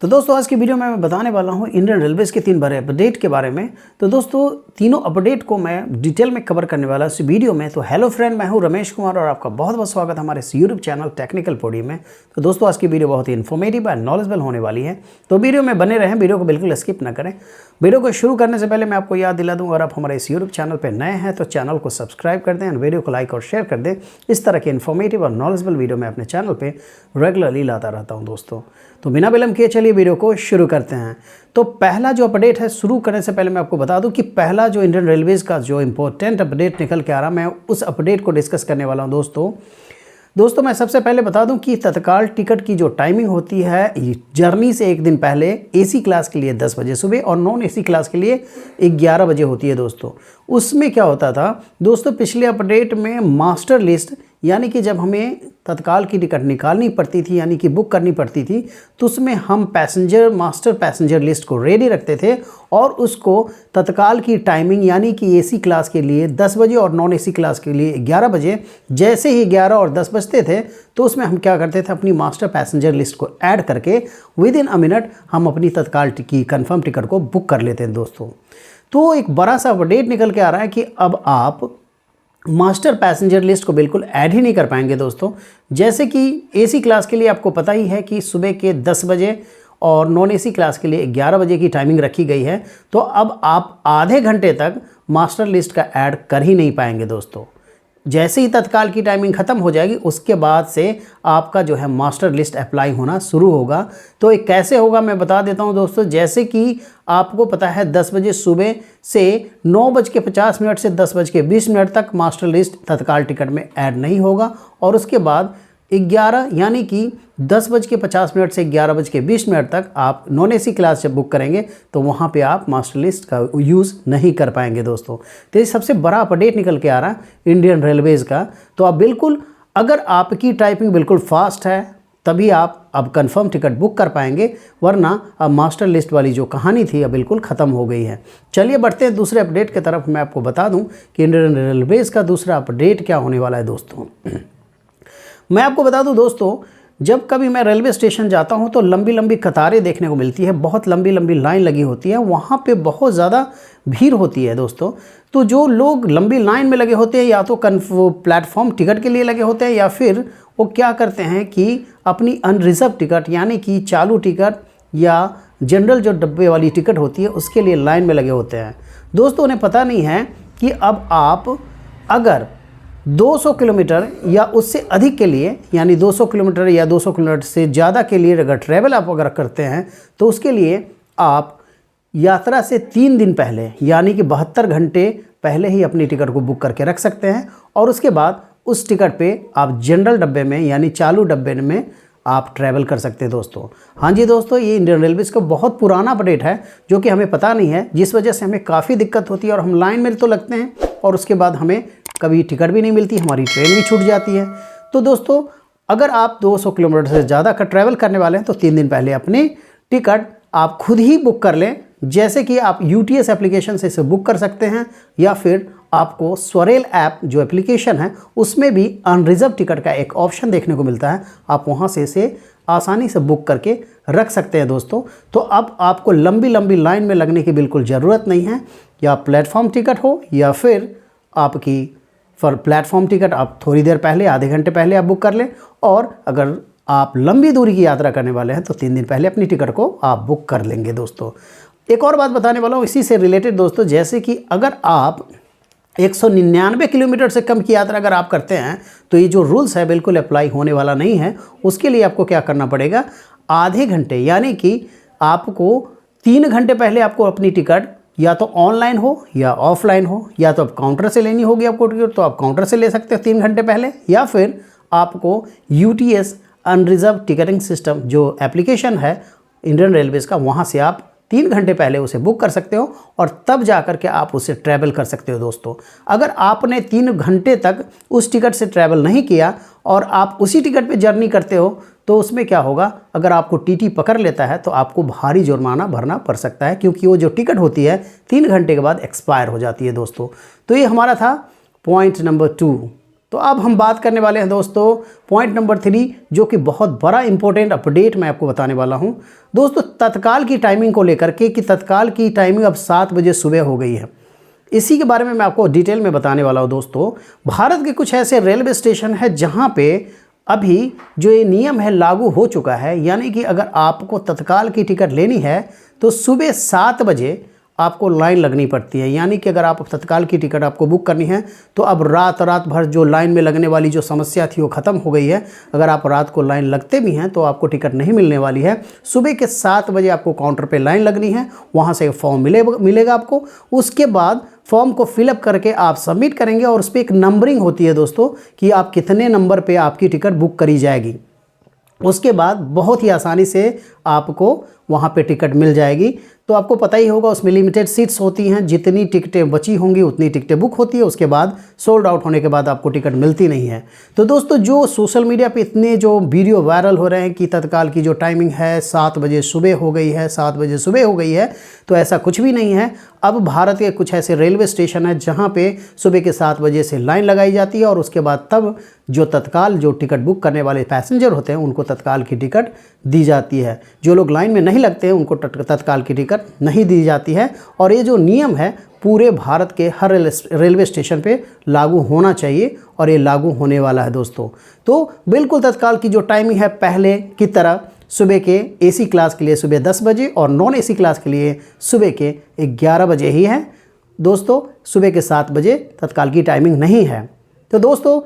तो दोस्तों आज की वीडियो में मैं बताने वाला हूं इंडियन रेलवेज़ के 3 बड़े अपडेट के बारे में। तो दोस्तों तीनों अपडेट को मैं डिटेल में कवर करने वाला इस वीडियो में। तो हेलो फ्रेंड, मैं हूं रमेश कुमार और आपका बहुत बहुत स्वागत है हमारे इस यूट्यूब चैनल टेक्निकल पॉडी में। तो दोस्तों आज की वीडियो बहुत ही इन्फॉर्मेटिव और नॉलेजेबल होने वाली है, तो वीडियो में बने रहें, वीडियो को बिल्कुल स्किप ना करें। वीडियो को शुरू करने से पहले मैं आपको याद दिला दूँ, अगर आप हमारे इस यूट्यूब चैनल पर नए हैं तो चैनल को सब्सक्राइब कर दें और वीडियो को लाइक और शेयर कर दें। इस तरह के इन्फॉर्मेटिव और नॉलेजेबल वीडियो मैं अपने चैनल पर रेगुलरली लाता रहता हूँ दोस्तों। तो बिना विलंब किए चलिए वीडियो को शुरू करते हैं। तो पहला जो अपडेट है, शुरू करने से पहले मैं आपको बता दूं कि पहला जो इंडियन रेलवेज़ का जो इंपॉर्टेंट अपडेट निकल के आ रहा है, मैं उस अपडेट को डिस्कस करने वाला हूं दोस्तों मैं सबसे पहले बता दूं कि तत्काल टिकट की जो टाइमिंग होती है जर्नी से एक दिन पहले एसी क्लास के लिए 10 बजे सुबह और नॉन एसी क्लास के लिए 11 बजे होती है दोस्तों। उसमें क्या होता था दोस्तों, पिछले अपडेट में मास्टर लिस्ट यानी कि जब हमें तत्काल की टिकट निकालनी पड़ती थी यानी कि बुक करनी पड़ती थी, तो उसमें हम मास्टर पैसेंजर लिस्ट को रेडी रखते थे और उसको तत्काल की टाइमिंग यानी कि एसी क्लास के लिए 10 बजे और नॉन एसी क्लास के लिए 11 बजे, जैसे ही 11 और 10 बजते थे तो उसमें हम क्या करते थे, अपनी मास्टर पैसेंजर लिस्ट को ऐड करके विद इन अ मिनट हम अपनी तत्काल की कन्फर्म टिकट को बुक कर लेते हैं दोस्तों। तो एक बड़ा सा अपडेट निकल के आ रहा है कि अब आप मास्टर पैसेंजर लिस्ट को बिल्कुल ऐड ही नहीं कर पाएंगे दोस्तों। जैसे कि एसी क्लास के लिए आपको पता ही है कि सुबह के 10 बजे और नॉन एसी क्लास के लिए 11 बजे की टाइमिंग रखी गई है, तो अब आप आधे घंटे तक मास्टर लिस्ट का ऐड कर ही नहीं पाएंगे दोस्तों। जैसे ही तत्काल की टाइमिंग ख़त्म हो जाएगी उसके बाद से आपका जो है मास्टर लिस्ट अप्लाई होना शुरू होगा। तो ये कैसे होगा मैं बता देता हूं दोस्तों। जैसे कि आपको पता है 10 बजे सुबह से 9:50 से 10:20 तक मास्टर लिस्ट तत्काल टिकट में ऐड नहीं होगा और उसके बाद 11 यानी कि 10:50 से 11:20 तक आप नॉन एसी क्लास जब बुक करेंगे तो वहाँ पे आप मास्टर लिस्ट का यूज़ नहीं कर पाएंगे दोस्तों। तो ये सबसे बड़ा अपडेट निकल के आ रहा है इंडियन रेलवेज़ का। तो आप बिल्कुल, अगर आपकी टाइपिंग बिल्कुल फास्ट है तभी आप अब कंफर्म टिकट बुक कर पाएंगे, वरना अब मास्टर लिस्ट वाली जो कहानी थी अब बिल्कुल ख़त्म हो गई है। चलिए बढ़ते हैं दूसरे अपडेट की तरफ। मैं आपको बता दूँ कि इंडियन रेलवेज़ का दूसरा अपडेट क्या होने वाला है दोस्तों। मैं आपको बता दूं दोस्तों, जब कभी मैं रेलवे स्टेशन जाता हूं तो लंबी लंबी कतारें देखने को मिलती है, बहुत लंबी लंबी लाइन लगी होती है, वहां पे बहुत ज़्यादा भीड़ होती है दोस्तों। तो जो लोग लंबी लाइन में लगे होते हैं या तो प्लेटफॉर्म टिकट के लिए लगे होते हैं या फिर वो क्या करते हैं कि अपनी अनरिजर्व टिकट यानी कि चालू टिकट या जनरल जो डब्बे वाली टिकट होती है उसके लिए लाइन में लगे होते हैं दोस्तों। उन्हें पता नहीं है कि अब आप अगर 200 किलोमीटर या उससे अधिक के लिए यानी 200 किलोमीटर या 200 किलोमीटर से ज़्यादा के लिए अगर ट्रैवल आप अगर करते हैं तो उसके लिए आप यात्रा से 3 दिन पहले यानी कि 72 घंटे पहले ही अपनी टिकट को बुक करके रख सकते हैं और उसके बाद उस टिकट पे आप जनरल डब्बे में यानी चालू डब्बे में आप ट्रैवल कर सकते हैं दोस्तों। हाँ जी दोस्तों, ये इंडियन रेलवेज़ का बहुत पुराना अपडेट है जो कि हमें पता नहीं है, जिस वजह से हमें काफ़ी दिक्कत होती है और हम लाइन में तो लगते हैं और उसके बाद हमें कभी टिकट भी नहीं मिलती, हमारी ट्रेन भी छूट जाती है। तो दोस्तों अगर आप 200 किलोमीटर से ज़्यादा का ट्रैवल करने वाले हैं तो 3 दिन पहले अपनी टिकट आप खुद ही बुक कर लें। जैसे कि आप UTS एप्लीकेशन से इसे बुक कर सकते हैं या फिर आपको स्वरेल ऐप जो एप्लीकेशन है उसमें भी अनरिजर्व टिकट का एक ऑप्शन देखने को मिलता है, आप वहाँ से इसे आसानी से बुक करके रख सकते हैं दोस्तों। तो अब आपको लंबी लंबी लाइन में लगने की बिल्कुल ज़रूरत नहीं है, या प्लेटफॉर्म टिकट हो या फिर आपकी प्लेटफॉर्म टिकट आप थोड़ी देर पहले, आधे घंटे पहले आप बुक कर लें, और अगर आप लंबी दूरी की यात्रा करने वाले हैं तो 3 दिन पहले अपनी टिकट को आप बुक कर लेंगे दोस्तों। एक और बात बताने वाला हूँ इसी से रिलेटेड दोस्तों, जैसे कि अगर आप 199 किलोमीटर से कम की यात्रा अगर आप करते हैं तो ये जो रूल्स है बिल्कुल अप्लाई होने वाला नहीं है। उसके लिए आपको क्या करना पड़ेगा, आधे घंटे यानी कि आपको 3 घंटे पहले आपको अपनी टिकट या तो ऑनलाइन हो या ऑफलाइन हो, या तो आप काउंटर से लेनी होगी आपको टिकट तो आप काउंटर से ले सकते हो 3 घंटे पहले, या फिर आपको UTS अनरिजर्व टिकटिंग सिस्टम जो एप्लीकेशन है इंडियन रेलवेज़ का, वहाँ से आप 3 घंटे पहले उसे बुक कर सकते हो और तब जा कर के आप उससे ट्रैवल कर सकते हो दोस्तों। अगर आपने 3 घंटे तक उस टिकट से ट्रैवल नहीं किया और आप उसी टिकट पे जर्नी करते हो तो उसमें क्या होगा, अगर आपको TT पकड़ लेता है तो आपको भारी जुर्माना भरना पड़ सकता है, क्योंकि वो जो टिकट होती है 3 घंटे के बाद एक्सपायर हो जाती है दोस्तों। तो ये हमारा था पॉइंट नंबर 2। तो अब हम बात करने वाले हैं दोस्तों पॉइंट नंबर 3, जो कि बहुत बड़ा इंपॉर्टेंट अपडेट मैं आपको बताने वाला हूं दोस्तों, तत्काल की टाइमिंग को लेकर के कि तत्काल की टाइमिंग अब 7 बजे सुबह हो गई है। इसी के बारे में मैं आपको डिटेल में बताने वाला हूं दोस्तों। भारत के कुछ ऐसे रेलवे स्टेशन है जहां पे अभी जो ये नियम है लागू हो चुका है, यानी कि अगर आपको तत्काल की टिकट लेनी है तो सुबह 7 बजे आपको लाइन लगनी पड़ती है। यानी कि अगर आप तत्काल की टिकट आपको बुक करनी है तो अब रात भर जो लाइन में लगने वाली जो समस्या थी वो ख़त्म हो गई है। अगर आप रात को लाइन लगते भी हैं तो आपको टिकट नहीं मिलने वाली है। सुबह के 7 बजे आपको काउंटर पे लाइन लगनी है, वहाँ से फॉर्म मिलेगा आपको। उसके बाद फॉर्म को फिलअप करके आप सबमिट करेंगे और उस पर एक नंबरिंग होती है दोस्तों कि आप कितने नंबर पर आपकी टिकट बुक करी जाएगी। उसके बाद बहुत ही आसानी से आपको वहाँ पे टिकट मिल जाएगी। तो आपको पता ही होगा उसमें लिमिटेड सीट्स होती हैं, जितनी टिकटें बची होंगी उतनी टिकटें बुक होती है, उसके बाद सोल्ड आउट होने के बाद आपको टिकट मिलती नहीं है। तो दोस्तों जो सोशल मीडिया पे इतने जो वीडियो वायरल हो रहे हैं कि तत्काल की जो टाइमिंग है 7 बजे सुबह हो गई है, 7 बजे सुबह हो गई है, तो ऐसा कुछ भी नहीं है। अब भारत के कुछ ऐसे रेलवे स्टेशन है जहाँ पे सुबह के 7 बजे से लाइन लगाई जाती है और उसके बाद तब जो तत्काल जो टिकट बुक करने वाले पैसेंजर होते हैं उनको तत्काल की टिकट दी जाती है। जो लोग लाइन में नहीं लगते हैं उनको तत्काल की टिकट नहीं दी जाती है। और ये जो नियम है पूरे भारत के हर रेलवे स्टेशन पे लागू होना चाहिए और ये लागू होने वाला है दोस्तों। तो बिल्कुल तत्काल की जो टाइमिंग है पहले की तरह सुबह के एसी क्लास के लिए सुबह 10 बजे और नॉन एसी क्लास के लिए सुबह के 11 बजे ही है दोस्तों। सुबह के 7 बजे तत्काल की टाइमिंग नहीं है। तो दोस्तों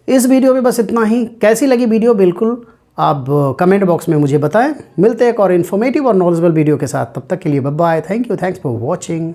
इस वीडियो में बस इतना ही। कैसी लगी वीडियो बिल्कुल आप कमेंट बॉक्स में मुझे बताएं। मिलते हैं एक और इन्फॉर्मेटिव और नॉलेजेबल वीडियो के साथ, तब तक के लिए bye bye. Thank you, thanks for watching.